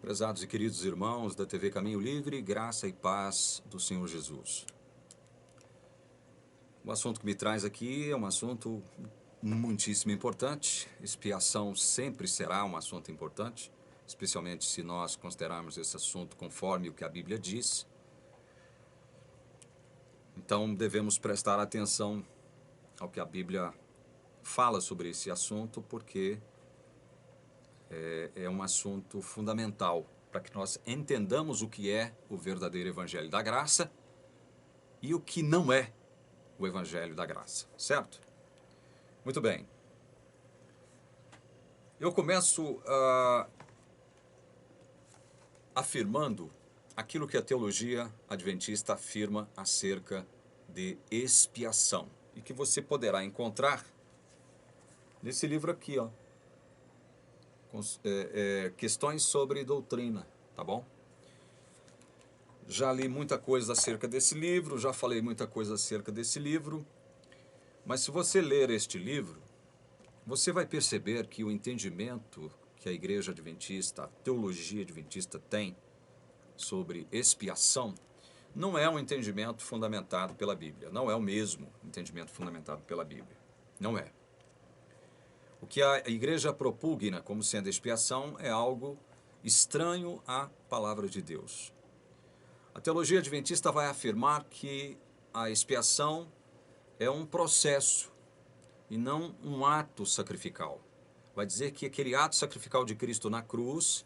Prezados e queridos irmãos da TV Caminho Livre, graça e paz do Senhor Jesus. O assunto que me traz aqui é um assunto muitíssimo importante. Expiação sempre será um assunto importante, especialmente se nós considerarmos esse assunto conforme o que a Bíblia diz. Então devemos prestar atenção ao que a Bíblia fala sobre esse assunto, porque é um assunto fundamental para que nós entendamos o que é o verdadeiro Evangelho da Graça e o que não é o Evangelho da Graça, certo? Muito bem. Eu começo afirmando aquilo que a teologia adventista afirma acerca de expiação e que você poderá encontrar nesse livro aqui, ó. Questões sobre doutrina, tá bom? Já li muita coisa acerca desse livro, já falei muita coisa acerca desse livro, mas se você ler este livro, você vai perceber que o entendimento que a Igreja Adventista, a teologia adventista tem sobre expiação, não é um entendimento fundamentado pela Bíblia, não é o mesmo entendimento fundamentado pela Bíblia, não é. O que a igreja propugna como sendo expiação é algo estranho à palavra de Deus. A teologia adventista vai afirmar que a expiação é um processo e não um ato sacrificial. Vai dizer que aquele ato sacrificial de Cristo na cruz,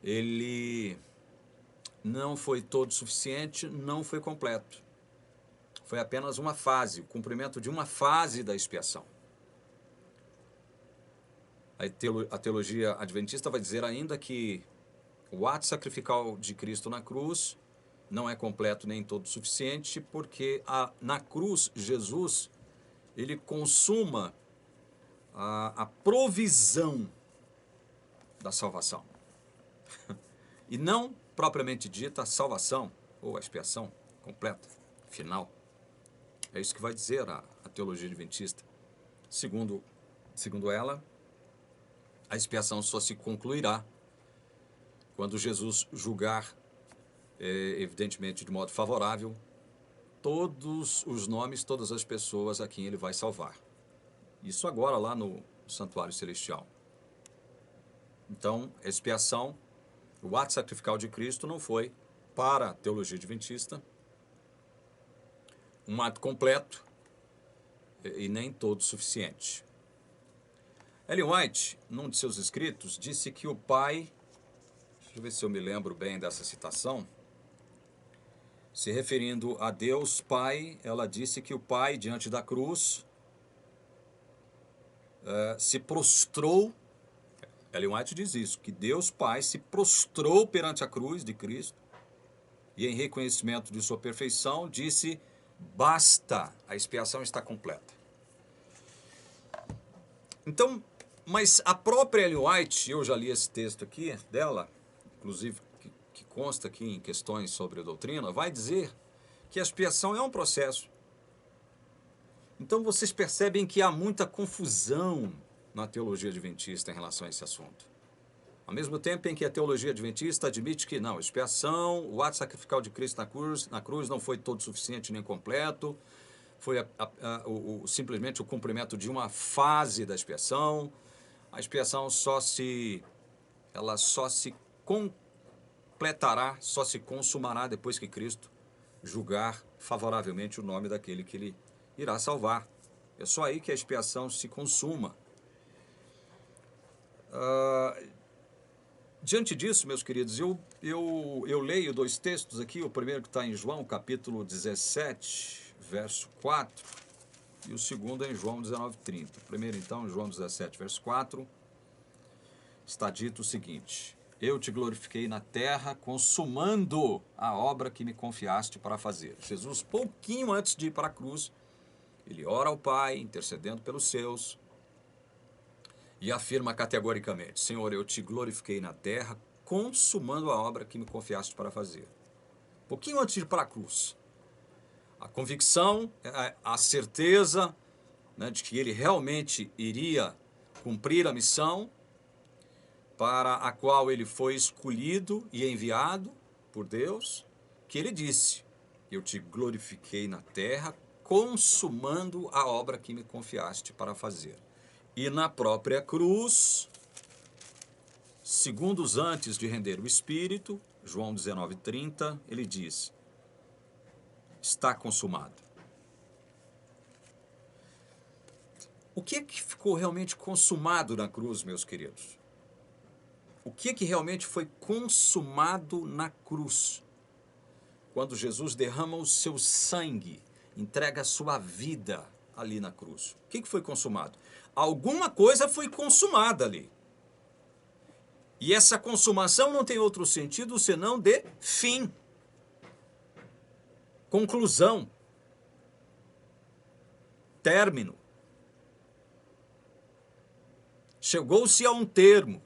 ele não foi todo suficiente, não foi completo. Foi apenas uma fase, o cumprimento de uma fase da expiação. A teologia adventista vai dizer ainda que o ato sacrificial de Cristo na cruz não é completo nem todo suficiente, porque na cruz Jesus ele consuma a provisão da salvação. E não propriamente dita a salvação ou a expiação completa, final. É isso que vai dizer a teologia adventista. Segundo ela, a expiação só se concluirá quando Jesus julgar, evidentemente de modo favorável, todos os nomes, todas as pessoas a quem ele vai salvar. Isso agora lá no santuário celestial. Então, a expiação, o ato sacrificial de Cristo não foi, para a teologia adventista, um ato completo e nem todo suficiente. Ellen White, num de seus escritos, disse que o Pai, deixa eu ver se eu me lembro bem dessa citação, se referindo a Deus Pai, ela disse que o Pai, diante da cruz, se prostrou. Ellen White diz isso, que Deus Pai se prostrou perante a cruz de Cristo e, em reconhecimento de sua perfeição, disse: basta, a expiação está completa. Então, mas a própria Ellen White, eu já li esse texto aqui dela, inclusive que consta aqui em questões sobre a doutrina, vai dizer que a expiação é um processo. Então vocês percebem que há muita confusão na teologia adventista em relação a esse assunto. Ao mesmo tempo em que a teologia adventista admite que não, a expiação, o ato sacrificial de Cristo na cruz não foi todo suficiente nem completo, foi simplesmente o cumprimento de uma fase da expiação. A expiação só se completará, só se consumará depois que Cristo julgar favoravelmente o nome daquele que ele irá salvar. É só aí que a expiação se consuma. Diante disso, meus queridos, eu leio dois textos aqui, o primeiro que está em João, capítulo 17, verso 4, e o segundo é em João 19:30. O primeiro, então, em João 17, verso 4, está dito o seguinte: eu te glorifiquei na terra, consumando a obra que me confiaste para fazer. Jesus, pouquinho antes de ir para a cruz, ele ora ao Pai, intercedendo pelos seus, e afirma categoricamente: Senhor, eu te glorifiquei na terra, consumando a obra que me confiaste para fazer. Pouquinho antes de ir para a cruz. A convicção, a certeza, né, de que ele realmente iria cumprir a missão, para a qual ele foi escolhido e enviado por Deus, que ele disse: eu te glorifiquei na terra, consumando a obra que me confiaste para fazer. E na própria cruz, segundos antes de render o Espírito, João 19:30, ele diz: está consumado. O que é que ficou realmente consumado na cruz, meus queridos? O que é que realmente foi consumado na cruz? Quando Jesus derrama o seu sangue, entrega a sua vida ali na cruz. O que foi consumado? Alguma coisa foi consumada ali. E essa consumação não tem outro sentido senão de fim. Conclusão. Término. Chegou-se a um termo.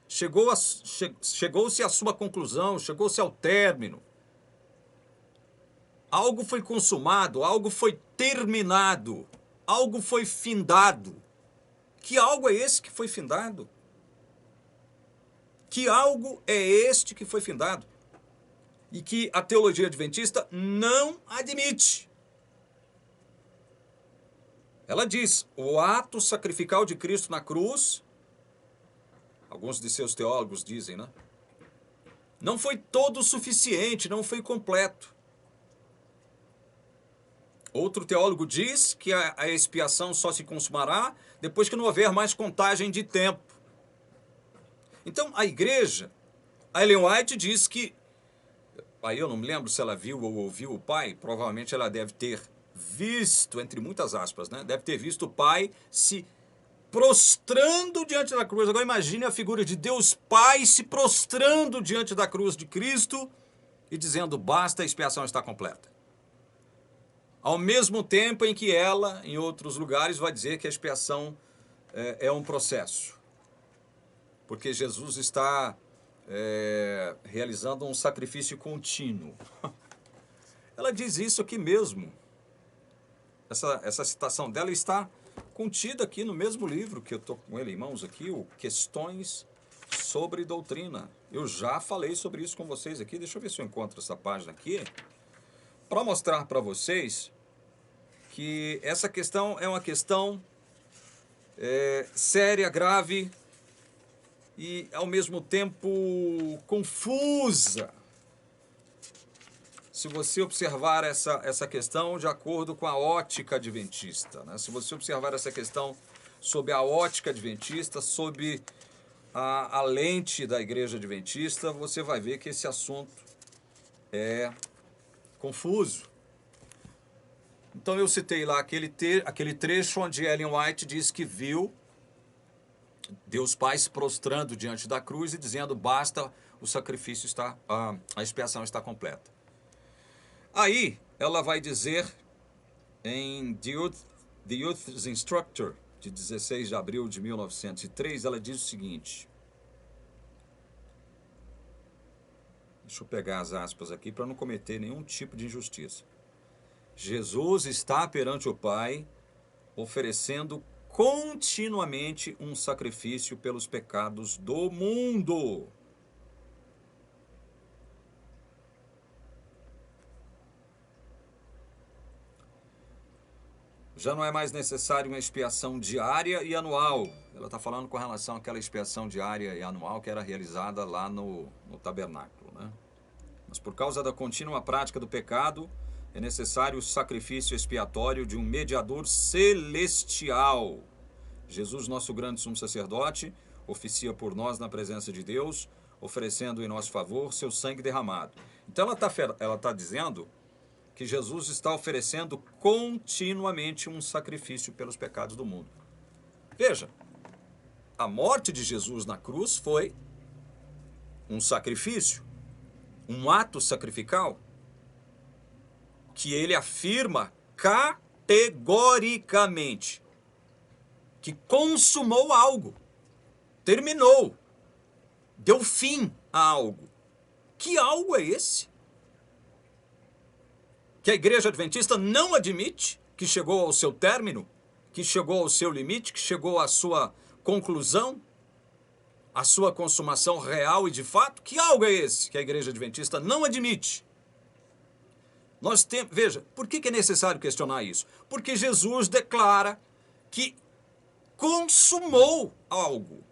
Chegou-se à sua conclusão, chegou-se ao término. Algo foi consumado, algo foi terminado, algo foi findado. Que algo é esse que foi findado? Que algo é este que foi findado? E que a teologia adventista não admite. Ela diz: o ato sacrificial de Cristo na cruz, alguns de seus teólogos dizem, né? Não foi todo suficiente, não foi completo. Outro teólogo diz que a expiação só se consumará depois que não houver mais contagem de tempo. Então, a igreja, a Ellen White diz que, aí eu não me lembro se ela viu ou ouviu o Pai, provavelmente ela deve ter visto, entre muitas aspas, né? Deve ter visto o Pai se prostrando diante da cruz. Agora imagine a figura de Deus Pai se prostrando diante da cruz de Cristo e dizendo: basta, a expiação está completa. Ao mesmo tempo em que ela, em outros lugares, vai dizer que a expiação é um processo. Porque Jesus está realizando um sacrifício contínuo. Ela diz isso aqui mesmo. Essa citação dela está contida aqui no mesmo livro que eu estou com ele em mãos aqui, o Questões sobre Doutrina. Eu já falei sobre isso com vocês aqui. Deixa eu ver se eu encontro essa página aqui, para mostrar para vocês que essa questão é uma questão séria, grave e, ao mesmo tempo, confusa. Se você observar essa questão de acordo com a ótica adventista, né? Se você observar essa questão sob a ótica adventista, sob a lente da igreja adventista, você vai ver que esse assunto é confuso. Então eu citei lá aquele trecho onde Ellen White diz que viu Deus Pai se prostrando diante da cruz e dizendo: basta, o sacrifício está, a expiação está completa. Aí ela vai dizer em The Youth's Instructor, de 16 de abril de 1903, ela diz o seguinte. Deixa eu pegar as aspas aqui para não cometer nenhum tipo de injustiça. Jesus está perante o Pai, oferecendo continuamente um sacrifício pelos pecados do mundo. Já não é mais necessário uma expiação diária e anual. Ela está falando com relação àquela expiação diária e anual que era realizada lá no tabernáculo, né? Mas por causa da contínua prática do pecado, é necessário o sacrifício expiatório de um mediador celestial. Jesus, nosso grande sumo sacerdote, oficia por nós na presença de Deus, oferecendo em nosso favor seu sangue derramado. Então ela tá dizendo que Jesus está oferecendo continuamente um sacrifício pelos pecados do mundo. Veja, a morte de Jesus na cruz foi um sacrifício, um ato sacrificial, que ele afirma categoricamente que consumou algo, terminou, deu fim a algo. Que algo é esse? Que a igreja adventista não admite que chegou ao seu término, que chegou ao seu limite, que chegou à sua conclusão? a sua consumação real e de fato? Que algo é esse que a Igreja Adventista não admite? Veja, por que é necessário questionar isso? Porque Jesus declara que consumou algo.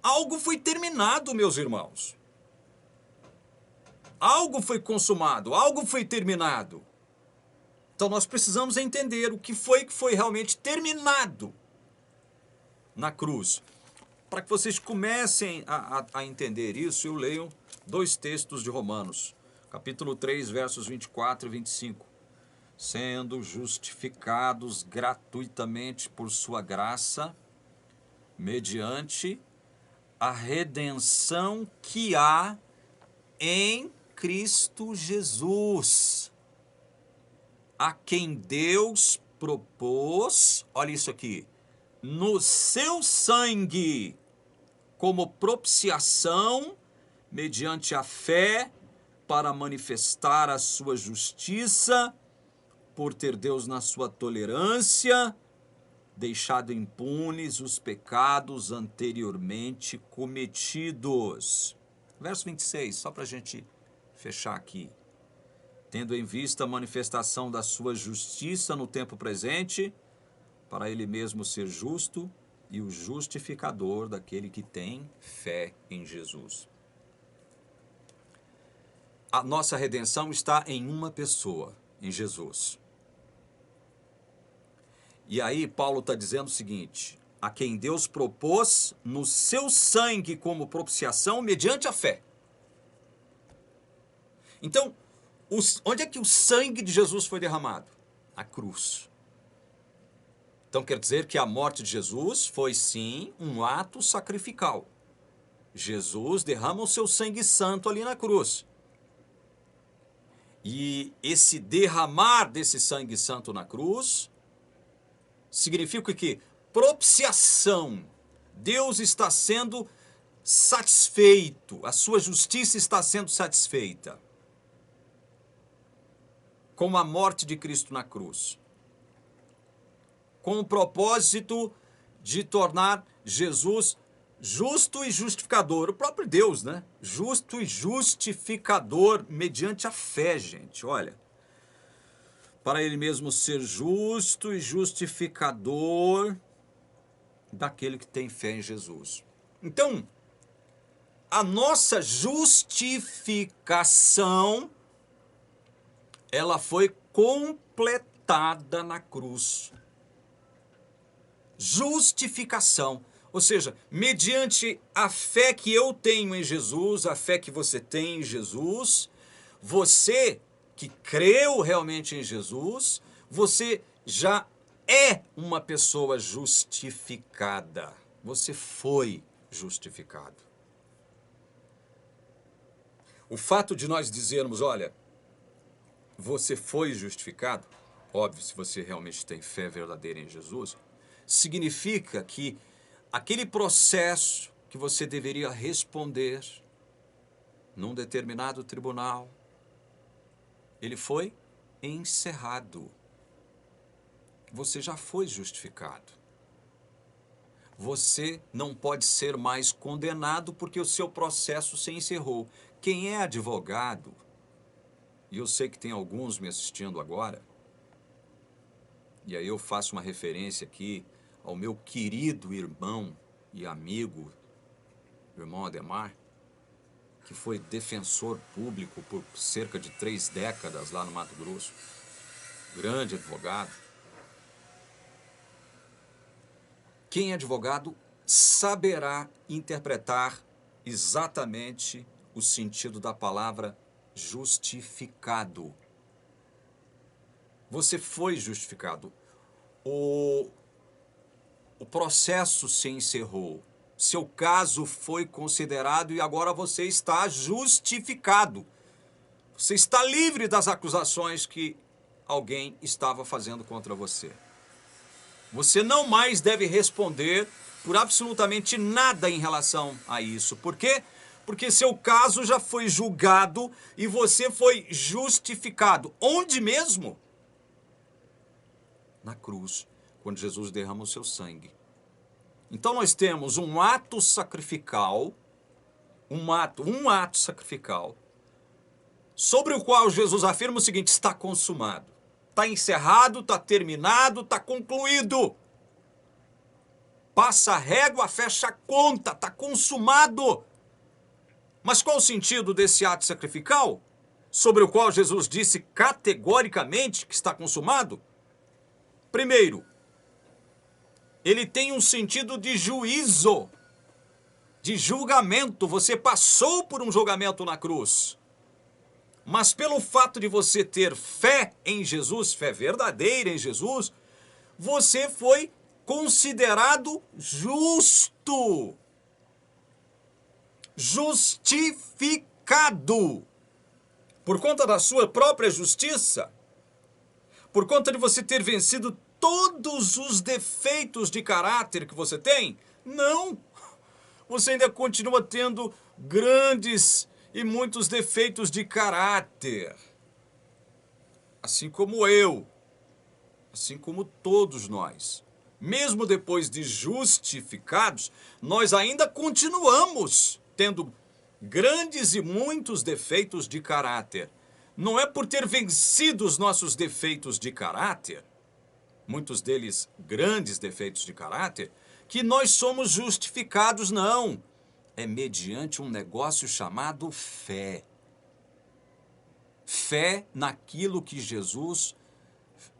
Algo foi terminado, meus irmãos. Algo foi consumado, algo foi terminado. Então nós precisamos entender o que foi realmente terminado na cruz. Para que vocês comecem a entender isso, eu leio 2 textos de Romanos, capítulo 3, versos 24 e 25. Sendo justificados gratuitamente por sua graça, mediante a redenção que há em Cristo Jesus, a quem Deus propôs, olha isso aqui, no seu sangue, como propiciação, mediante a fé, para manifestar a sua justiça, por ter Deus na sua tolerância, deixado impunes os pecados anteriormente cometidos. Verso 26, só para a gente fechar aqui. Tendo em vista a manifestação da sua justiça no tempo presente, para ele mesmo ser justo e o justificador daquele que tem fé em Jesus. A nossa redenção está em uma pessoa, em Jesus. E aí Paulo está dizendo o seguinte, a quem Deus propôs no seu sangue como propiciação mediante a fé. Então, onde é que o sangue de Jesus foi derramado? Na cruz. Então quer dizer que a morte de Jesus foi sim um ato sacrificial. Jesus derrama o seu sangue santo ali na cruz. E esse derramar desse sangue santo na cruz significa que propiciação, Deus está sendo satisfeito, a sua justiça está sendo satisfeita com a morte de Cristo na cruz, com o propósito de tornar Jesus justo e justificador, o próprio Deus, né? Justo e justificador mediante a fé, gente, olha. Para ele mesmo ser justo e justificador daquele que tem fé em Jesus. Então, a nossa justificação, ela foi completada na cruz. Justificação, ou seja, mediante a fé que eu tenho em Jesus, a fé que você tem em Jesus, você que creu realmente em Jesus, você já é uma pessoa justificada. Você foi justificado. O fato de nós dizermos, olha, você foi justificado, óbvio, se você realmente tem fé verdadeira em Jesus, significa que aquele processo que você deveria responder num determinado tribunal, ele foi encerrado. Você já foi justificado. Você não pode ser mais condenado porque o seu processo se encerrou. Quem é advogado, e eu sei que tem alguns me assistindo agora, e aí eu faço uma referência aqui ao meu querido irmão e amigo, irmão Ademar, que foi defensor público por cerca de 3 décadas lá no Mato Grosso, grande advogado. Quem é advogado saberá interpretar exatamente o sentido da palavra justificado. Você foi justificado. O processo se encerrou. Seu caso foi considerado e agora você está justificado. Você está livre das acusações que alguém estava fazendo contra você. Você não mais deve responder por absolutamente nada em relação a isso. Por quê? Porque seu caso já foi julgado e você foi justificado. Onde mesmo? Na cruz, quando Jesus derrama o seu sangue. Então nós temos um ato sacrificial um ato sacrificial, sobre o qual Jesus afirma o seguinte: está consumado, está encerrado, está terminado, está concluído. Passa a régua, fecha a conta, está consumado. Mas qual o sentido desse ato sacrificial, sobre o qual Jesus disse categoricamente que está consumado? Primeiro, ele tem um sentido de juízo, de julgamento. Você passou por um julgamento na cruz. Mas pelo fato de você ter fé em Jesus, fé verdadeira em Jesus, você foi considerado justo, justificado, por conta da sua própria justiça, por conta de você ter vencido todos os defeitos de caráter que você tem. Não, você ainda continua tendo grandes e muitos defeitos de caráter, assim como eu, assim como todos nós. Mesmo depois de justificados, nós ainda continuamos tendo grandes e muitos defeitos de caráter. Não é por ter vencido os nossos defeitos de caráter, muitos deles grandes defeitos de caráter, que nós somos justificados, não. É mediante um negócio chamado fé. Fé naquilo que Jesus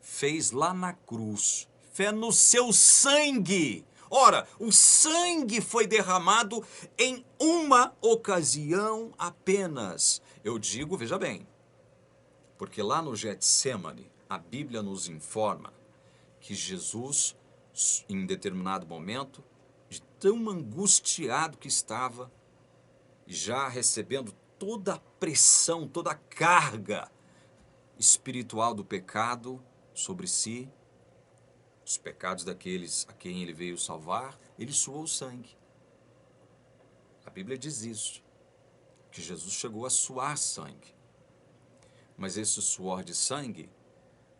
fez lá na cruz. Fé no seu sangue. Ora, o sangue foi derramado em uma ocasião apenas. Eu digo, veja bem, porque lá no Getsêmani, a Bíblia nos informa que Jesus, em determinado momento, de tão angustiado que estava, já recebendo toda a pressão, toda a carga espiritual do pecado sobre si, os pecados daqueles a quem ele veio salvar, ele suou sangue. A Bíblia diz isso, que Jesus chegou a suar sangue. Mas esse suor de sangue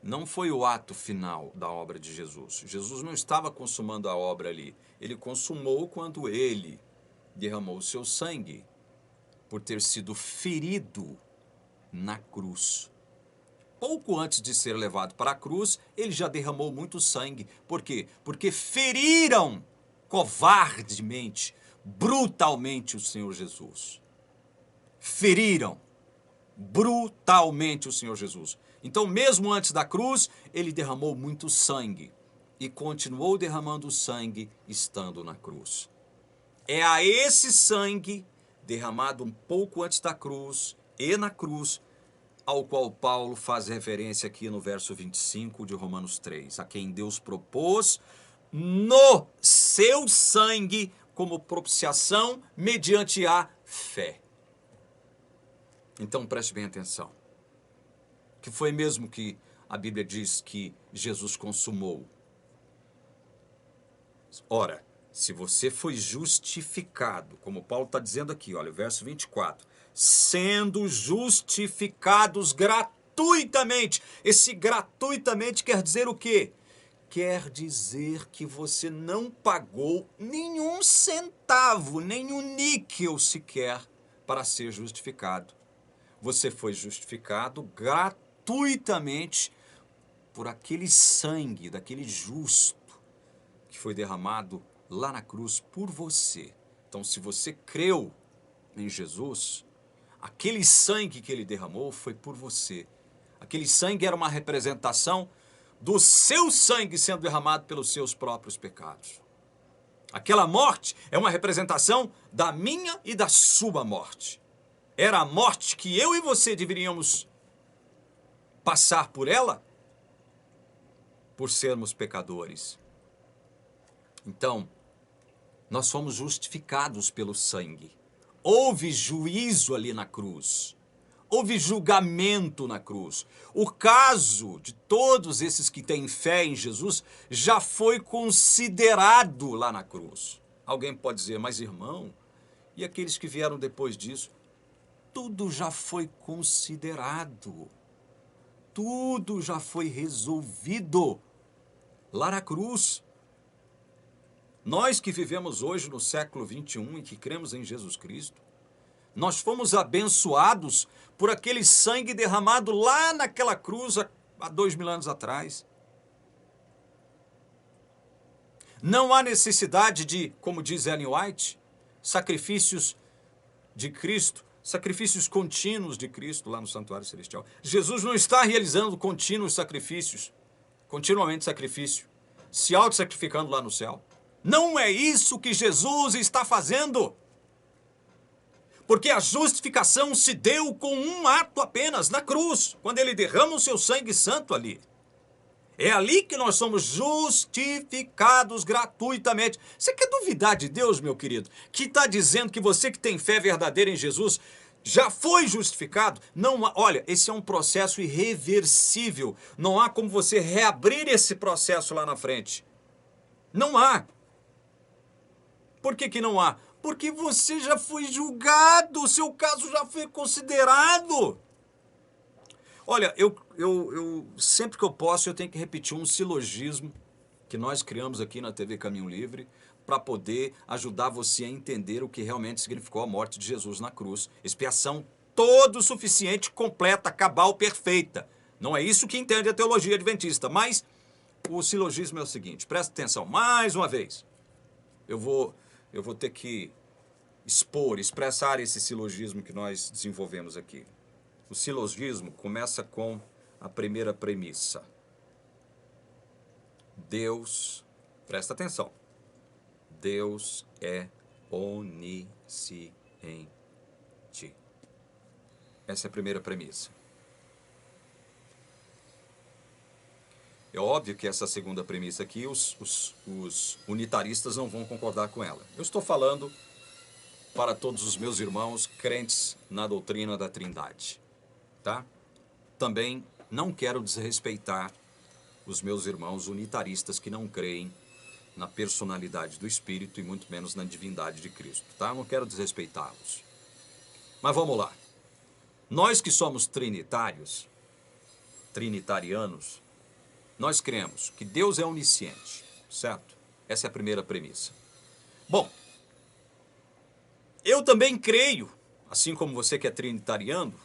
não foi o ato final da obra de Jesus. Jesus não estava consumando a obra ali. Ele consumou quando ele derramou o seu sangue por ter sido ferido na cruz. Pouco antes de ser levado para a cruz, ele já derramou muito sangue. Por quê? Porque feriram covardemente, brutalmente o Senhor Jesus. Feriram brutalmente o Senhor Jesus. Então, mesmo antes da cruz, ele derramou muito sangue e continuou derramando sangue estando na cruz. É a esse sangue derramado um pouco antes da cruz e na cruz, ao qual Paulo faz referência aqui no verso 25 de Romanos 3, a quem Deus propôs no seu sangue como propiciação mediante a fé. Então preste bem atenção, que foi mesmo que a Bíblia diz que Jesus consumou. Ora, se você foi justificado, como Paulo está dizendo aqui, olha, o verso 24, sendo justificados gratuitamente. Esse gratuitamente quer dizer o quê? Quer dizer que você não pagou nenhum centavo, nem um níquel sequer para ser justificado. Você foi justificado gratuitamente por aquele sangue, daquele justo, que foi derramado lá na cruz por você. Então, se você creu em Jesus, aquele sangue que ele derramou foi por você. Aquele sangue era uma representação do seu sangue sendo derramado pelos seus próprios pecados. Aquela morte é uma representação da minha e da sua morte. Era a morte que eu e você deveríamos passar por ela, por sermos pecadores. Então, nós fomos justificados pelo sangue. Houve juízo ali na cruz. Houve julgamento na cruz. O caso de todos esses que têm fé em Jesus já foi considerado lá na cruz. Alguém pode dizer, mas irmão, e aqueles que vieram depois disso? Tudo já foi considerado. Tudo já foi resolvido lá na cruz. Nós que vivemos hoje no século 21 e que cremos em Jesus Cristo, Nós fomos abençoados por aquele sangue derramado lá naquela cruz há 2000 anos atrás. Não há necessidade de, como diz Ellen White, sacrifícios de Cristo, sacrifícios contínuos de Cristo lá no Santuário Celestial. Jesus não está realizando contínuos sacrifícios, continuamente sacrifício, se auto-sacrificando lá no céu. Não é isso que Jesus está fazendo. Porque a justificação se deu com um ato apenas, na cruz, quando ele derrama o seu sangue santo ali. É ali que nós somos justificados gratuitamente. Você quer duvidar de Deus, meu querido? Que está dizendo que você que tem fé verdadeira em Jesus já foi justificado? Não, olha, esse é um processo irreversível. Não há como você reabrir esse processo lá na frente. Não há. Por que que não há? Porque você já foi julgado, o seu caso já foi considerado. Olha, eu sempre que eu posso, eu tenho que repetir um silogismo que nós criamos aqui na TV Caminho Livre para poder ajudar você a entender o que realmente significou a morte de Jesus na cruz. Expiação todo suficiente, completa, cabal, perfeita. Não é isso que entende a teologia adventista, mas o silogismo é o seguinte, presta atenção, mais uma vez. Eu vou ter que expressar esse silogismo que nós desenvolvemos aqui. O silogismo começa com a primeira premissa. Deus, presta atenção, Deus é onisciente. Essa é a primeira premissa. É óbvio que essa segunda premissa aqui, os unitaristas não vão concordar com ela. Eu estou falando para todos os meus irmãos crentes na doutrina da Trindade. Tá? Também não quero desrespeitar os meus irmãos unitaristas que não creem na personalidade do Espírito e muito menos na divindade de Cristo. Tá? Não quero desrespeitá-los. Mas vamos lá. Nós que somos trinitarianos, nós cremos que Deus é onisciente, certo? Essa é a primeira premissa. Bom, eu também creio, assim como você que é trinitariano,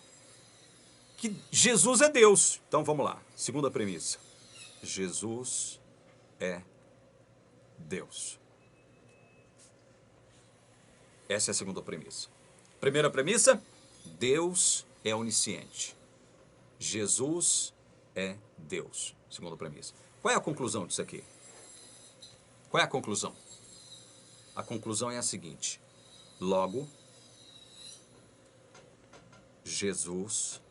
que Jesus é Deus. Então vamos lá, segunda premissa. Jesus é Deus. Essa é a segunda premissa. Primeira premissa, Deus é onisciente. Jesus é Deus. Segunda premissa. Qual é a conclusão disso aqui? Qual é a conclusão? A conclusão é a seguinte. Logo, Jesus,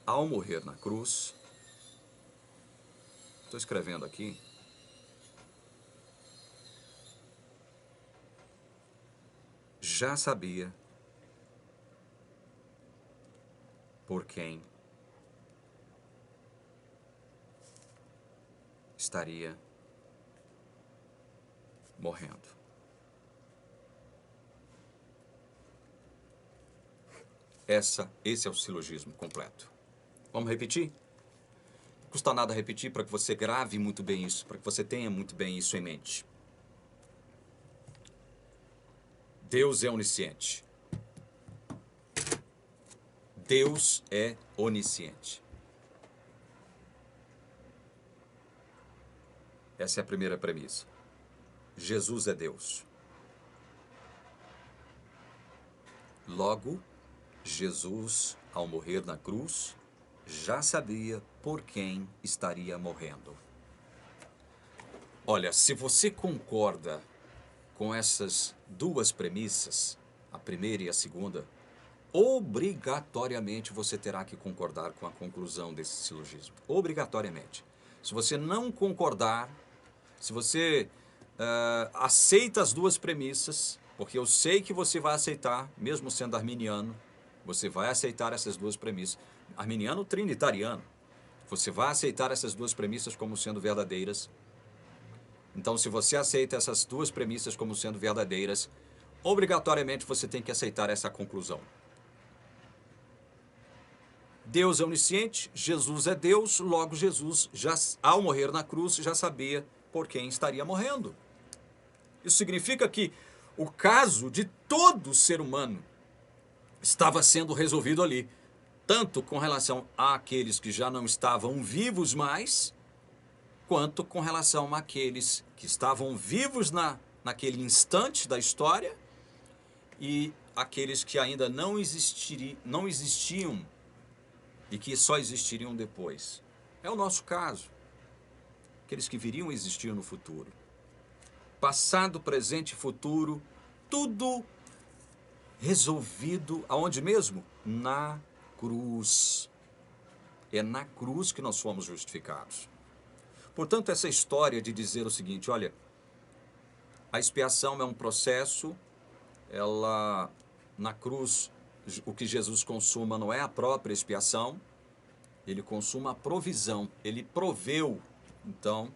ao morrer na cruz, estou escrevendo aqui, já sabia por quem estaria morrendo. Esse é o silogismo completo. Vamos repetir? Não custa nada repetir para que você grave muito bem isso, para que você tenha muito bem isso em mente. Deus é onisciente. Deus é onisciente. Essa é a primeira premissa. Jesus é Deus. Logo, Jesus, ao morrer na cruz, já sabia por quem estaria morrendo. Olha, se você concorda com essas duas premissas, a primeira e a segunda, obrigatoriamente você terá que concordar com a conclusão desse silogismo. Obrigatoriamente. Se você não concordar, se você aceita as duas premissas, porque eu sei que você vai aceitar, mesmo sendo arminiano, você vai aceitar essas duas premissas. Arminiano trinitariano. Você vai aceitar essas duas premissas como sendo verdadeiras. Então, se você aceita essas duas premissas como sendo verdadeiras, obrigatoriamente você tem que aceitar essa conclusão. Deus é onisciente, Jesus é Deus, logo Jesus, ao morrer na cruz, já sabia por quem estaria morrendo. Isso significa que o caso de todo ser humano estava sendo resolvido ali, tanto com relação àqueles que já não estavam vivos mais, quanto com relação àqueles que estavam vivos naquele instante da história e aqueles que ainda não existiam e que só existiriam depois. É o nosso caso. Aqueles que viriam a existir no futuro. Passado, presente e futuro, tudo resolvido aonde mesmo? Na cruz. É na cruz que nós fomos justificados. Portanto, essa história de dizer o seguinte, olha, a expiação é um processo, ela, na cruz, o que Jesus consuma não é a própria expiação, ele consuma a provisão, ele proveu, então,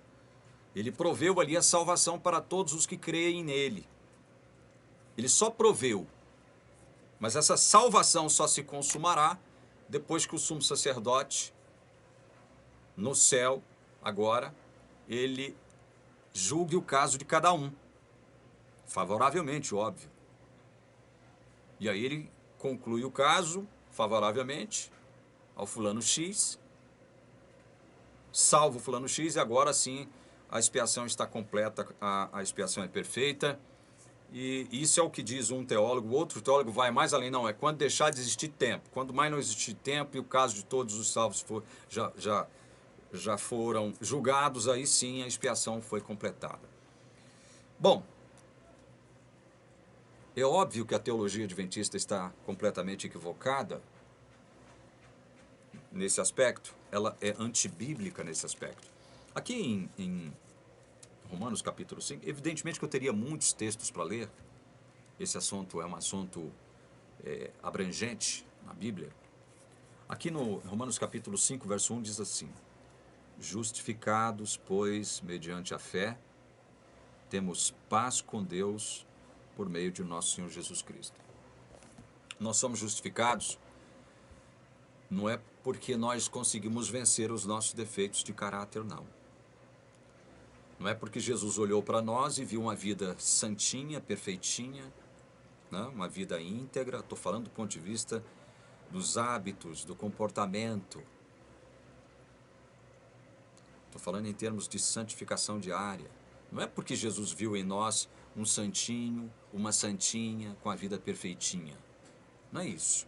ele proveu ali a salvação para todos os que creem nele. Ele só proveu, mas essa salvação só se consumará depois que o sumo sacerdote, no céu, agora, ele julgue o caso de cada um, favoravelmente, óbvio. E aí ele conclui o caso favoravelmente ao fulano X, salvo o fulano X, e agora sim a expiação está completa, a expiação é perfeita. E isso é o que diz um teólogo. O outro teólogo vai mais além, não, é quando deixar de existir tempo. Quando mais não existir tempo e o caso de todos os salvos já foram julgados, aí sim a expiação foi completada. Bom, é óbvio que a teologia adventista está completamente equivocada nesse aspecto, ela é antibíblica nesse aspecto. Aqui em Romanos capítulo 5, evidentemente que eu teria muitos textos para ler, esse assunto é um assunto abrangente na Bíblia. Aqui no Romanos capítulo 5, verso 1 diz assim, justificados, pois, mediante a fé, temos paz com Deus por meio de nosso Senhor Jesus Cristo. Nós somos justificados não é porque nós conseguimos vencer os nossos defeitos de caráter, não. Não é porque Jesus olhou para nós e viu uma vida santinha, perfeitinha, né? Uma vida íntegra, estou falando do ponto de vista dos hábitos, do comportamento. Estou falando em termos de santificação diária. Não é porque Jesus viu em nós um santinho, uma santinha com a vida perfeitinha. Não é isso.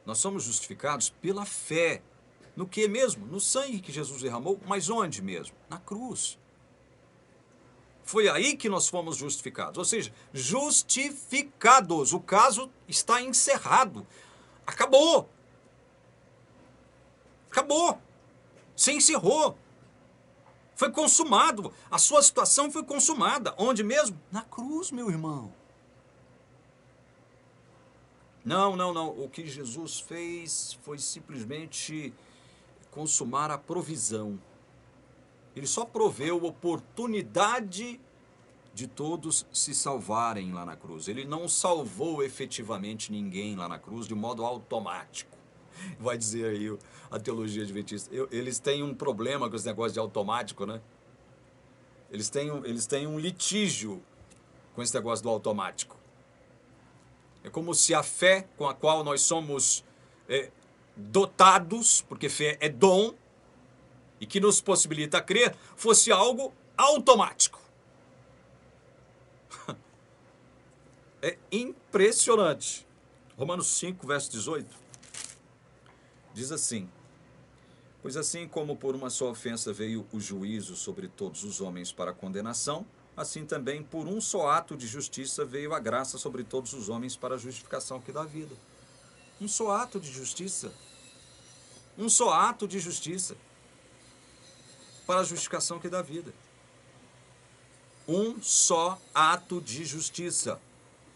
Nós somos justificados pela fé. No que mesmo? No sangue que Jesus derramou, mas onde mesmo? Na cruz. Foi aí que nós fomos justificados. Ou seja, justificados. O caso está encerrado. Acabou. Acabou. Se encerrou. Foi consumado. A sua situação foi consumada. Onde mesmo? Na cruz, meu irmão. Não. O que Jesus fez foi simplesmente consumar a provisão. Ele só proveu oportunidade de todos se salvarem lá na cruz. Ele não salvou efetivamente ninguém lá na cruz de modo automático. Vai dizer aí a teologia adventista. Eles têm um problema com esse negócio de automático, né? Eles têm um litígio com esse negócio do automático. É como se a fé com a qual nós somos dotados, porque fé é dom, e que nos possibilita crer, fosse algo automático. É impressionante. Romanos 5, verso 18, diz assim, pois assim como por uma só ofensa veio o juízo sobre todos os homens para a condenação, assim também por um só ato de justiça veio a graça sobre todos os homens para a justificação que dá vida. Um só ato de justiça. Um só ato de justiça para a justificação que dá vida. Um só ato de justiça.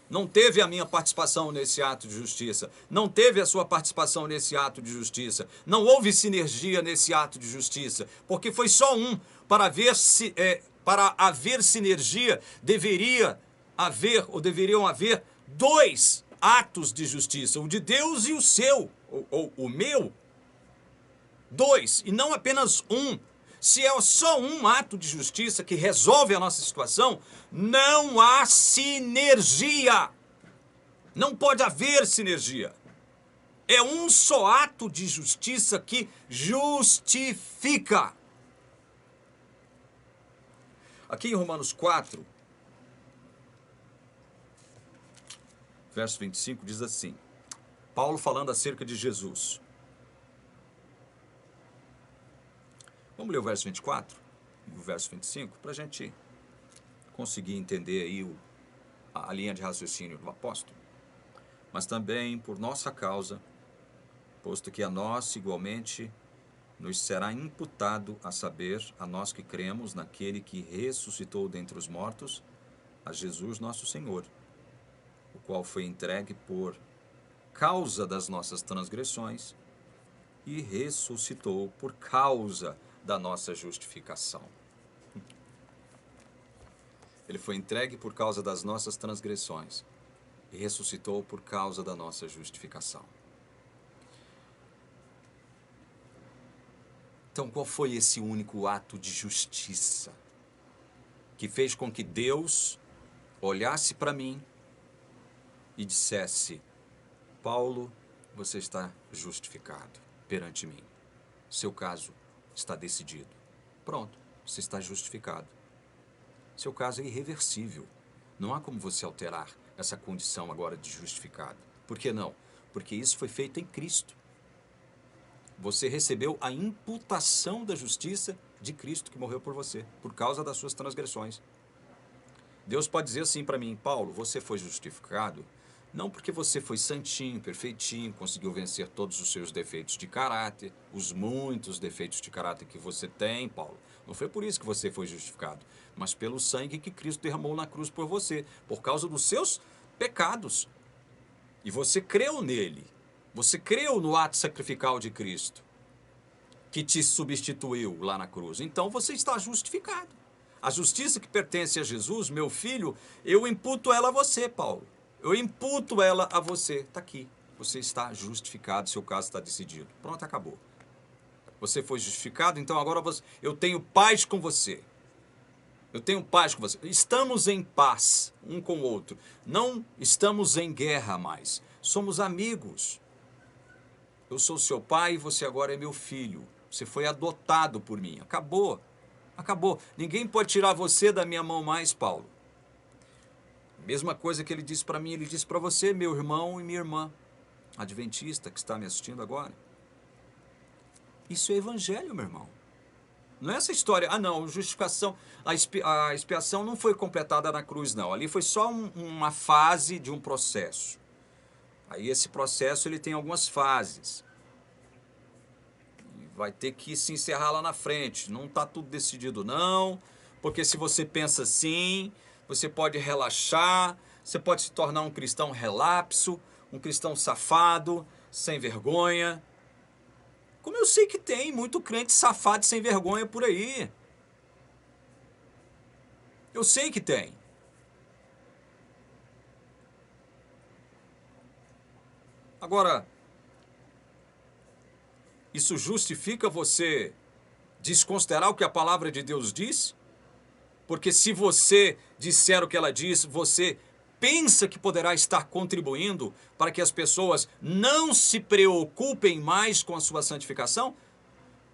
Não teve a minha participação nesse ato de justiça. Não teve a sua participação nesse ato de justiça. Não houve sinergia nesse ato de justiça. Porque foi só um. Para haver sinergia, deveriam haver dois atos de justiça. O de Deus e o seu. Ou o meu. Dois. E não apenas um. Se é só um ato de justiça que resolve a nossa situação, não há sinergia. Não pode haver sinergia. É um só ato de justiça que justifica. Aqui em Romanos 4, verso 25, diz assim, Paulo falando acerca de Jesus. Vamos ler o verso 24 e o verso 25 para a gente conseguir entender aí a linha de raciocínio do apóstolo. Mas também por nossa causa, posto que a nós igualmente nos será imputado, a saber, a nós que cremos naquele que ressuscitou dentre os mortos, a Jesus nosso Senhor, o qual foi entregue por causa das nossas transgressões e ressuscitou por causa da nossa justificação. Ele foi entregue por causa das nossas transgressões e ressuscitou por causa da nossa justificação. Então, qual foi esse único ato de justiça que fez com que Deus olhasse para mim e dissesse: Paulo, você está justificado perante mim. Seu caso está decidido. Pronto, você está justificado. Seu caso é irreversível. Não há como você alterar essa condição agora de justificado. Por que não? Porque isso foi feito em Cristo. Você recebeu a imputação da justiça de Cristo que morreu por você, por causa das suas transgressões. Deus pode dizer assim para mim: Paulo, você foi justificado não porque você foi santinho, perfeitinho, conseguiu vencer todos os seus defeitos de caráter, os muitos defeitos de caráter que você tem, Paulo. Não foi por isso que você foi justificado, mas pelo sangue que Cristo derramou na cruz por você, por causa dos seus pecados. E você creu nele. Você creu no ato sacrificial de Cristo, que te substituiu lá na cruz. Então você está justificado. A justiça que pertence a Jesus, meu filho, eu imputo ela a você, Paulo. Eu imputo ela a você. Está aqui. Você está justificado, seu caso está decidido. Pronto, acabou. Você foi justificado, então agora eu tenho paz com você. Eu tenho paz com você. Estamos em paz um com o outro. Não estamos em guerra mais. Somos amigos. Eu sou seu pai e você agora é meu filho. Você foi adotado por mim. Acabou. Acabou. Ninguém pode tirar você da minha mão mais, Paulo. Mesma coisa que ele disse para mim, ele disse para você, meu irmão e minha irmã, adventista que está me assistindo agora. Isso é evangelho, meu irmão. Não é essa história, não, justificação, a expiação não foi completada na cruz, não. Ali foi só uma fase de um processo. Aí esse processo ele tem algumas fases. E vai ter que se encerrar lá na frente. Não está tudo decidido, não. Porque se você pensa assim, você pode relaxar, você pode se tornar um cristão relapso, um cristão safado, sem vergonha. Como eu sei que tem muito crente safado e sem vergonha por aí. Eu sei que tem. Agora, isso justifica você desconsiderar o que a palavra de Deus diz? Porque se você disser o que ela diz, você pensa que poderá estar contribuindo para que as pessoas não se preocupem mais com a sua santificação?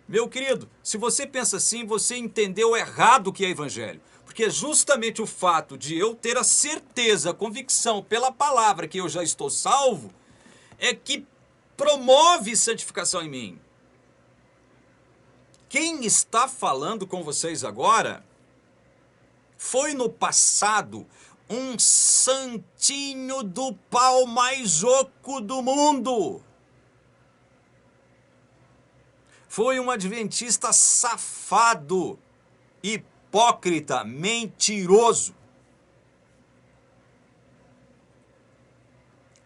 Meu querido, se você pensa assim, você entendeu errado o que é evangelho. Porque é justamente o fato de eu ter a certeza, a convicção pela palavra que eu já estou salvo, é que promove santificação em mim. Quem está falando com vocês agora foi no passado um santinho do pau mais oco do mundo. Foi um adventista safado, hipócrita, mentiroso.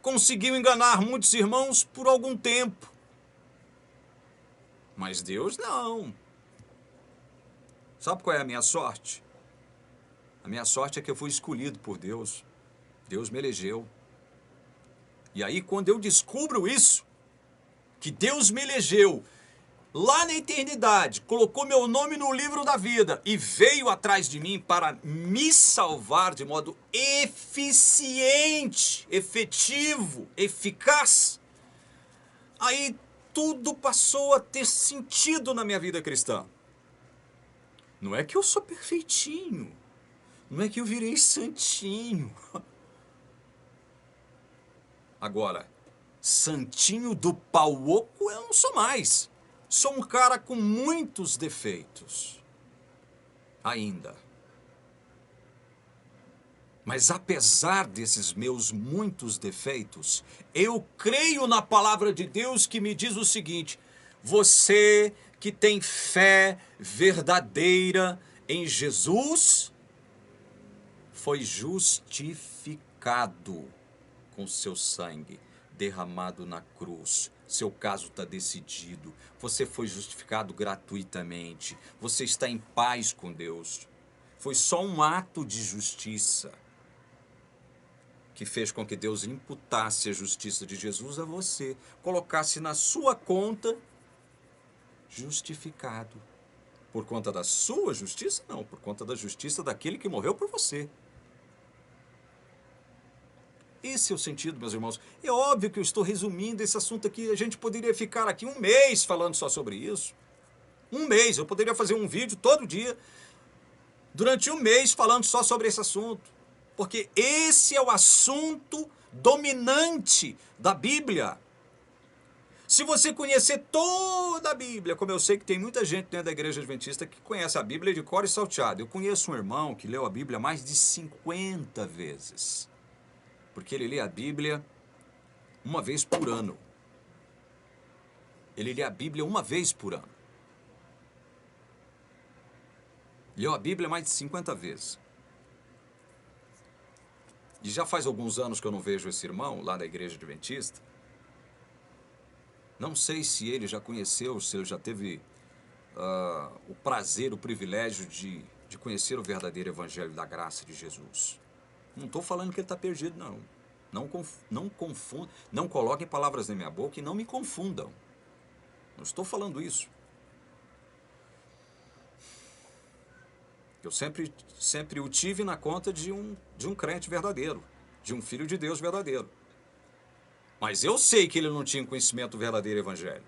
Conseguiu enganar muitos irmãos por algum tempo. Mas Deus não. Sabe qual é a minha sorte? A minha sorte é que eu fui escolhido por Deus. Deus me elegeu. E aí, quando eu descubro isso, que Deus me elegeu, lá na eternidade, colocou meu nome no livro da vida e veio atrás de mim para me salvar de modo eficiente, efetivo, eficaz, aí tudo passou a ter sentido na minha vida cristã. Não é que eu sou perfeitinho, não é que eu virei santinho. Agora, santinho do pau oco eu não sou mais. Sou um cara com muitos defeitos. Ainda. Mas apesar desses meus muitos defeitos, eu creio na palavra de Deus que me diz o seguinte: você que tem fé verdadeira em Jesus, foi justificado com seu sangue derramado na cruz. Seu caso está decidido. Você foi justificado gratuitamente. Você está em paz com Deus. Foi só um ato de justiça que fez com que Deus imputasse a justiça de Jesus a você, colocasse na sua conta justificado. Por conta da sua justiça? Não, por conta da justiça daquele que morreu por você. Esse é o sentido, meus irmãos. É óbvio que eu estou resumindo esse assunto aqui. A gente poderia ficar aqui um mês falando só sobre isso. Um mês. Eu poderia fazer um vídeo todo dia, durante um mês, falando só sobre esse assunto. Porque esse é o assunto dominante da Bíblia. Se você conhecer toda a Bíblia, como eu sei que tem muita gente dentro da igreja adventista que conhece a Bíblia de cor e salteado. Eu conheço um irmão que leu a Bíblia mais de 50 vezes. Porque ele lê a Bíblia uma vez por ano. Ele lê a Bíblia uma vez por ano. Leu a Bíblia mais de 50 vezes. E já faz alguns anos que eu não vejo esse irmão lá da igreja adventista. Não sei se ele já conheceu, se ele já teve o prazer, o privilégio de conhecer o verdadeiro evangelho da graça de Jesus. Não estou falando que ele está perdido, não. Não confunda, não coloquem palavras na minha boca e não me confundam. Não estou falando isso. Eu sempre o tive na conta de um crente verdadeiro, de um filho de Deus verdadeiro. Mas eu sei que ele não tinha conhecimento do verdadeiro evangelho.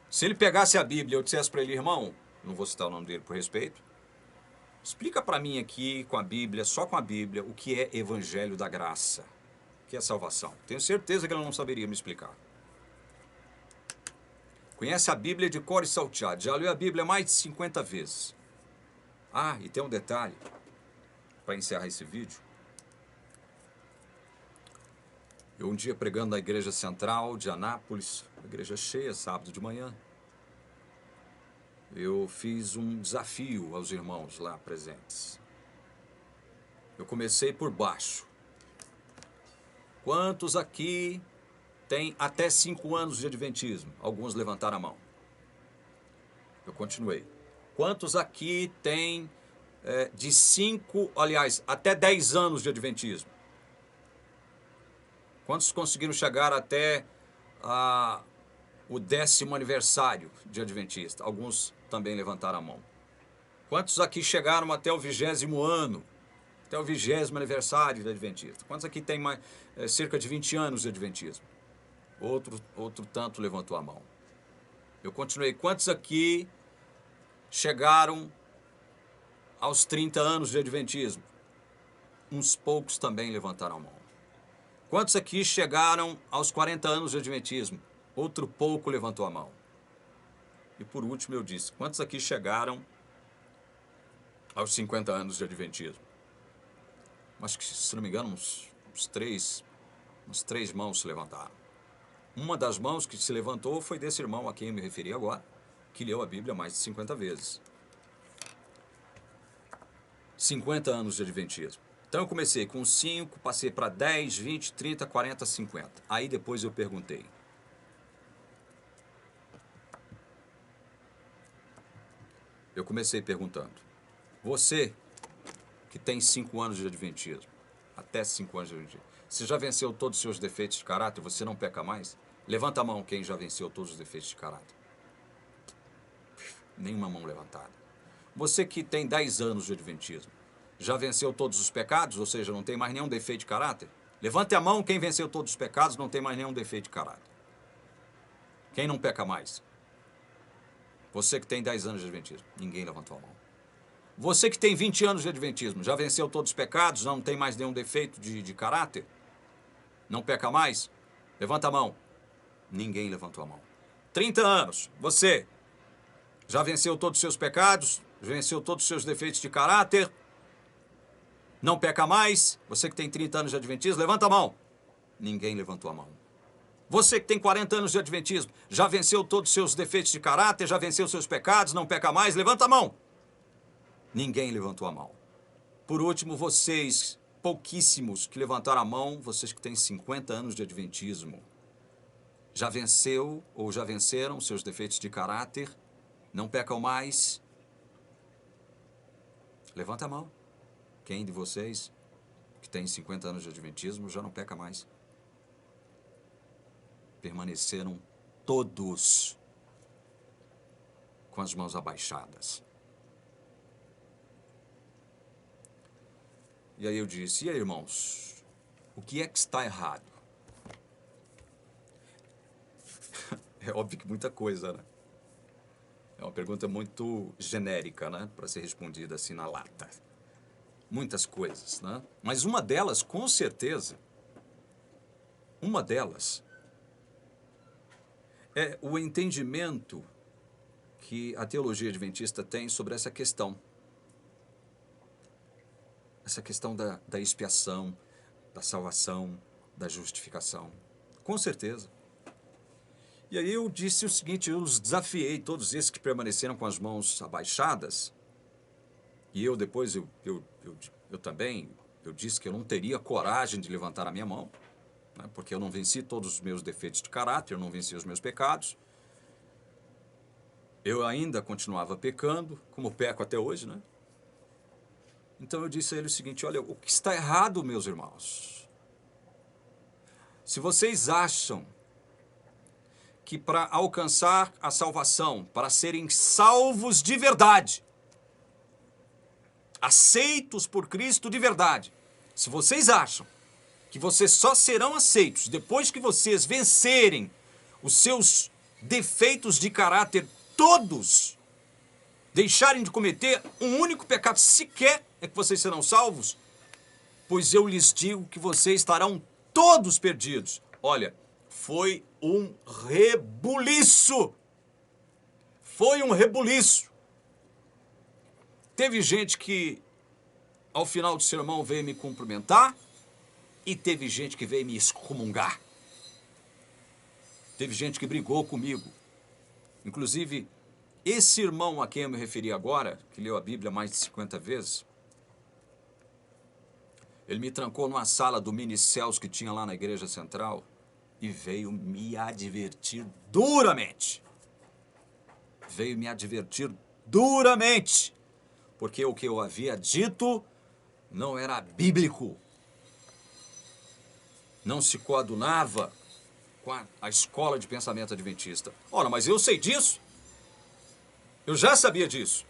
Se ele pegasse a Bíblia e eu dissesse para ele, irmão, não vou citar o nome dele por respeito, explica para mim aqui com a Bíblia, só com a Bíblia, o que é evangelho da graça, o que é salvação. Tenho certeza que ele não saberia me explicar. Conhece a Bíblia de cor e salteado, já leu a Bíblia mais de 50 vezes. Ah, e tem um detalhe, para encerrar esse vídeo. Eu um dia pregando na igreja central de Anápolis, igreja cheia, sábado de manhã, eu fiz um desafio aos irmãos lá presentes. Eu comecei por baixo. Quantos aqui têm até 5 anos de adventismo? Alguns levantaram a mão. Eu continuei. Quantos aqui têm de 5, aliás, até 10 anos de adventismo? Quantos conseguiram chegar até o 10º aniversário de adventista? Alguns também levantaram a mão. Quantos aqui chegaram até o 20º ano? Até o 20º aniversário de adventista? Quantos aqui têm cerca de 20 anos de adventismo? Outro tanto levantou a mão. Eu continuei. Quantos aqui chegaram aos 30 anos de adventismo? Uns poucos também levantaram a mão. Quantos aqui chegaram aos 40 anos de adventismo? Outro pouco levantou a mão. E por último eu disse, quantos aqui chegaram aos 50 anos de adventismo? Acho que, se não me engano, uns três mãos se levantaram. Uma das mãos que se levantou foi desse irmão a quem eu me referi agora, que leu a Bíblia mais de 50 vezes. 50 anos de adventismo. Então eu comecei com 5, passei para 10, 20, 30, 40, 50. Aí depois eu perguntei. Eu comecei perguntando. Você que tem 5 anos de adventismo, até 5 anos de adventismo, você já venceu todos os seus defeitos de caráter? Você não peca mais? Levanta a mão quem já venceu todos os defeitos de caráter. Nenhuma mão levantada. Você que tem 10 anos de adventismo, já venceu todos os pecados, ou seja, não tem mais nenhum defeito de caráter? Levante a mão quem venceu todos os pecados, não tem mais nenhum defeito de caráter. Quem não peca mais? Você que tem 10 anos de adventismo, ninguém levantou a mão. Você que tem 20 anos de adventismo, já venceu todos os pecados, não tem mais nenhum defeito de caráter? Não peca mais? Levanta a mão. Ninguém levantou a mão. 30 anos, você já venceu todos os seus pecados, venceu todos os seus defeitos de caráter, não peca mais? Você que tem 30 anos de adventismo, levanta a mão. Ninguém levantou a mão. Você que tem 40 anos de adventismo, já venceu todos os seus defeitos de caráter, já venceu seus pecados, não peca mais? Levanta a mão. Ninguém levantou a mão. Por último, vocês, pouquíssimos que levantaram a mão, vocês que têm 50 anos de adventismo, já venceu ou já venceram seus defeitos de caráter, não pecam mais? Levanta a mão. Quem de vocês que tem 50 anos de adventismo já não peca mais? Permaneceram todos com as mãos abaixadas. E aí eu disse, e aí, irmãos, o que é que está errado? É óbvio que muita coisa, né? É uma pergunta muito genérica, né? Para ser respondida assim na lata. Muitas coisas, né? Mas uma delas, com certeza, uma delas é o entendimento que a teologia adventista tem sobre essa questão. Essa questão da expiação, da salvação, da justificação. Com certeza. E aí eu disse o seguinte, eu os desafiei, todos esses que permaneceram com as mãos abaixadas, e eu depois, eu também, eu disse que eu não teria coragem de levantar a minha mão, né, porque eu não venci todos os meus defeitos de caráter, eu não venci os meus pecados. Eu ainda continuava pecando, como peco até hoje, né? Então eu disse a ele o seguinte, olha, o que está errado, meus irmãos? Se vocês acham que para alcançar a salvação, para serem salvos de verdade, aceitos por Cristo de verdade, se vocês acham que vocês só serão aceitos depois que vocês vencerem os seus defeitos de caráter todos, deixarem de cometer um único pecado sequer, é que vocês serão salvos, pois eu lhes digo que vocês estarão todos perdidos. Olha, foi um rebuliço. Foi um rebuliço. Teve gente que, ao final do sermão, veio me cumprimentar e teve gente que veio me excomungar. Teve gente que brigou comigo. Inclusive, esse irmão a quem eu me referi agora, que leu a Bíblia mais de 50 vezes, ele me trancou numa sala do Mini Céus que tinha lá na Igreja Central e veio me advertir duramente. Veio me advertir duramente, porque o que eu havia dito não era bíblico. Não se coadunava com a escola de pensamento adventista. Ora, mas eu sei disso. Eu já sabia disso.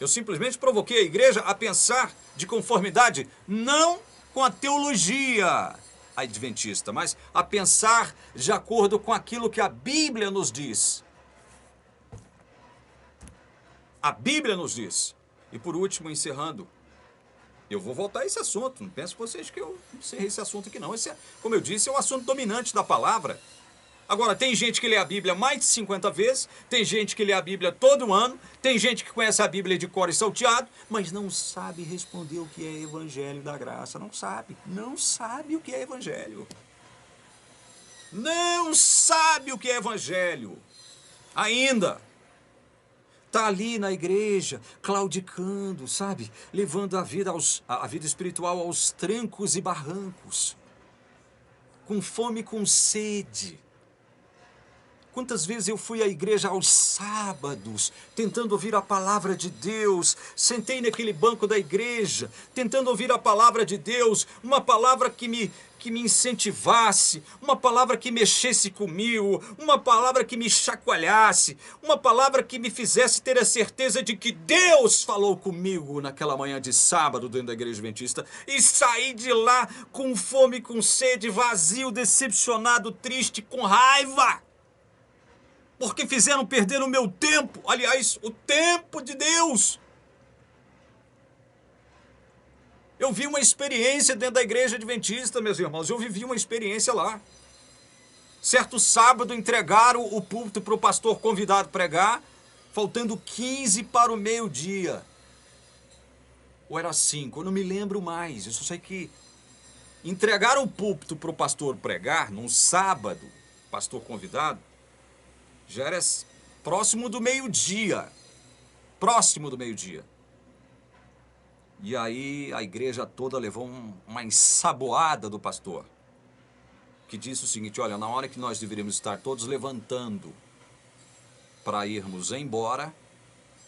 Eu simplesmente provoquei a igreja a pensar de conformidade, não com a teologia adventista, mas a pensar de acordo com aquilo que a Bíblia nos diz. A Bíblia nos diz. E por último, encerrando, eu vou voltar a esse assunto. Não pensem vocês que eu encerrei esse assunto aqui, não. Esse é, como eu disse, é o assunto dominante da palavra. Agora, tem gente que lê a Bíblia mais de 50 vezes, tem gente que lê a Bíblia todo ano, tem gente que conhece a Bíblia de cor e salteado, mas não sabe responder o que é Evangelho da Graça. Não sabe o que é Evangelho. Não sabe o que é Evangelho. Ainda. Está ali na igreja, claudicando, sabe? Levando a vida espiritual aos trancos e barrancos. Com fome e com sede. Quantas vezes eu fui à igreja aos sábados, tentando ouvir a palavra de Deus, sentei naquele banco da igreja, tentando ouvir a palavra de Deus, uma palavra que me incentivasse, uma palavra que mexesse comigo, uma palavra que me chacoalhasse, uma palavra que me fizesse ter a certeza de que Deus falou comigo naquela manhã de sábado dentro da igreja adventista, e saí de lá com fome, com sede, vazio, decepcionado, triste, com raiva. Porque fizeram perder o meu tempo, aliás, o tempo de Deus. Eu vi uma experiência dentro da igreja adventista, meus irmãos, eu vivi uma experiência lá. Certo sábado entregaram o púlpito para o pastor convidado pregar, faltando 15 para o meio-dia. Ou era 5, eu não me lembro mais, eu só sei que entregaram o púlpito para o pastor pregar, num sábado, pastor convidado, já era próximo do meio-dia. Próximo do meio-dia. E aí a igreja toda levou uma ensaboada do pastor, que disse o seguinte: olha, na hora que nós deveríamos estar todos levantando para irmos embora,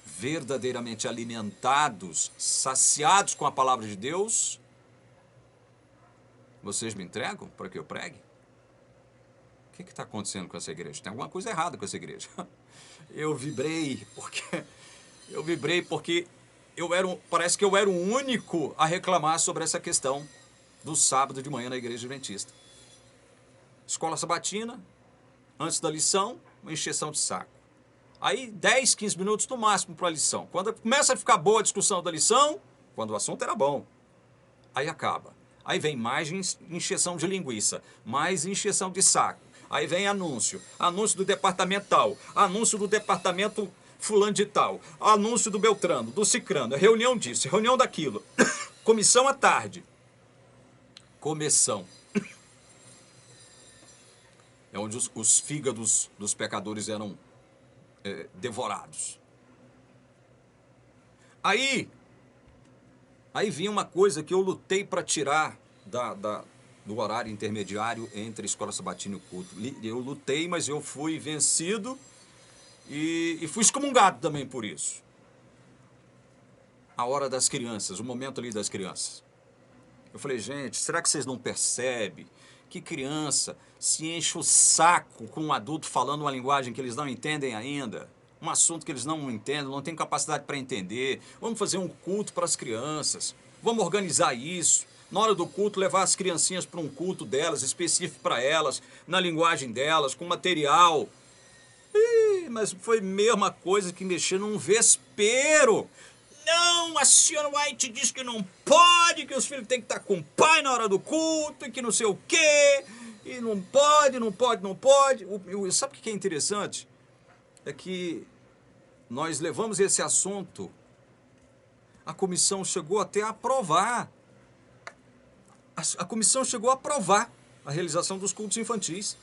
verdadeiramente alimentados, saciados com a palavra de Deus, vocês me entregam para que eu pregue? O que está acontecendo com essa igreja? Tem alguma coisa errada com essa igreja. Eu vibrei porque parece que eu era o único a reclamar sobre essa questão do sábado de manhã na igreja adventista. Escola sabatina, antes da lição, uma encheção de saco. Aí 10, 15 minutos no máximo para a lição. Quando começa a ficar boa a discussão da lição, quando o assunto era bom, aí acaba. Aí vem mais encheção de linguiça, mais encheção de saco. Aí vem anúncio do departamento tal, anúncio do departamento fulano de tal, anúncio do Beltrano, do Cicrano, reunião disso, reunião daquilo, comissão à tarde. Comissão. É onde os fígados dos pecadores eram devorados. Aí vinha uma coisa que eu lutei para tirar do horário intermediário entre a escola sabatina e o culto. Eu lutei, mas eu fui vencido e fui excomungado também por isso. A hora das crianças, o momento ali das crianças. Eu falei, gente, será que vocês não percebem que criança se enche o saco com um adulto falando uma linguagem que eles não entendem ainda? Um assunto que eles não entendem, não têm capacidade para entender. Vamos fazer um culto para as crianças. Vamos organizar isso. Na hora do culto, levar as criancinhas para um culto delas, específico para elas, na linguagem delas, com material. Mas foi a mesma coisa que mexer num vespeiro. Não, a senhora White diz que não pode, que os filhos têm que estar com o pai na hora do culto, e que não sei o quê, e não pode. Sabe o que é interessante? É que nós levamos esse assunto, a comissão chegou até a aprovar. A comissão chegou a aprovar a realização dos cultos infantis.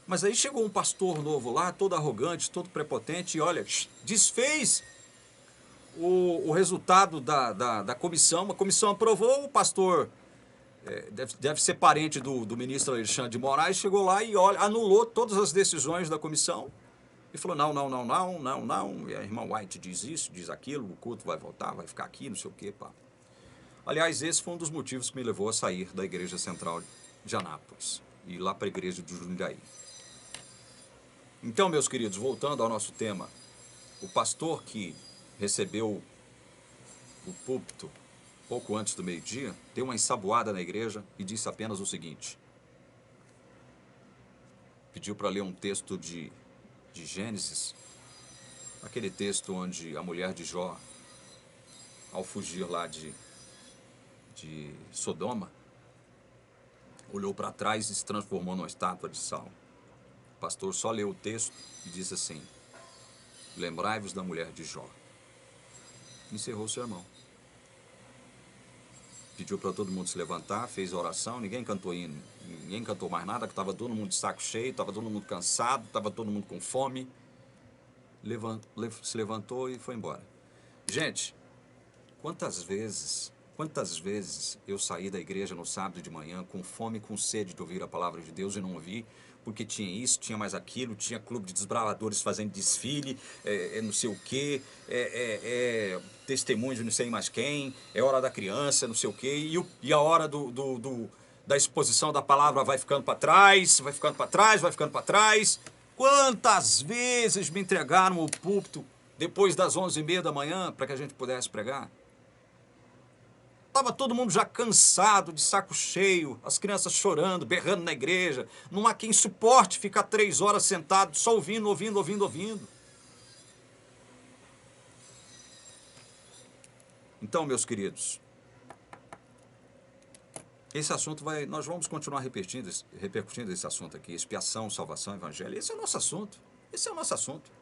Mas aí chegou um pastor novo lá, todo arrogante, todo prepotente, e olha, desfez o resultado da comissão. A comissão aprovou, o pastor deve ser parente do ministro Alexandre de Moraes, chegou lá e olha, anulou todas as decisões da comissão e falou, não, e a irmã White diz isso, diz aquilo, o culto vai voltar, vai ficar aqui, não sei o quê, pá. Aliás, esse foi um dos motivos que me levou a sair da igreja central de Anápolis e ir lá para a igreja de Jundiaí. Então, meus queridos, voltando ao nosso tema, o pastor que recebeu o púlpito pouco antes do meio-dia deu uma ensaboada na igreja e disse apenas o seguinte: pediu para ler um texto de Gênesis, aquele texto onde a mulher de Jó, ao fugir lá de Sodoma, olhou para trás e se transformou numa estátua de sal. O pastor só leu o texto e disse assim: lembrai-vos da mulher de Jó. Encerrou o sermão. Pediu para todo mundo se levantar, fez a oração, ninguém cantou hino, ninguém cantou mais nada, que estava todo mundo de saco cheio, estava todo mundo cansado, estava todo mundo com fome. Se levantou e foi embora. Gente, quantas vezes Quantas vezes eu saí da igreja no sábado de manhã com fome e com sede de ouvir a palavra de Deus e não ouvi, porque tinha isso, tinha mais aquilo, tinha clube de desbravadores fazendo desfile, não sei o quê, testemunho de não sei mais quem, é hora da criança, não sei o quê, e a hora da exposição da palavra vai ficando para trás, vai ficando para trás, vai ficando para trás. Quantas vezes me entregaram o púlpito depois das 11h30 da manhã para que a gente pudesse pregar? Estava todo mundo já cansado, de saco cheio, as crianças chorando, berrando na igreja. Não há quem suporte ficar 3 horas sentado, só ouvindo, ouvindo, ouvindo, ouvindo. Então, meus queridos, esse assunto nós vamos continuar repercutindo esse assunto aqui, expiação, salvação, evangelho. Esse é o nosso assunto. Esse é o nosso assunto.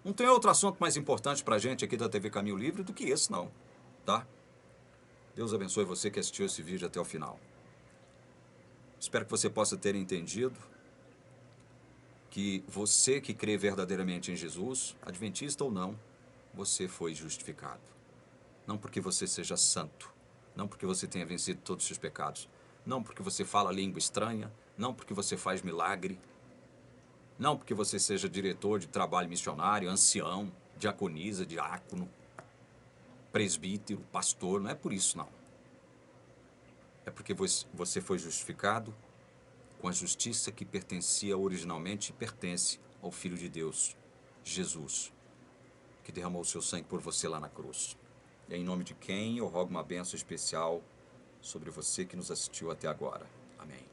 Não tem outro assunto mais importante para a gente aqui da TV Caminho Livre do que esse, não. Tá? Deus abençoe você que assistiu esse vídeo até o final. Espero que você possa ter entendido que você que crê verdadeiramente em Jesus, adventista ou não, você foi justificado. Não porque você seja santo, não porque você tenha vencido todos os seus pecados, não porque você fala língua estranha, não porque você faz milagre, não porque você seja diretor de trabalho missionário, ancião, diaconisa, diácono, presbítero, pastor, não é por isso não. É porque você foi justificado com a justiça que pertencia originalmente e pertence ao Filho de Deus, Jesus, que derramou o seu sangue por você lá na cruz. E é em nome de quem eu rogo uma bênção especial sobre você que nos assistiu até agora. Amém.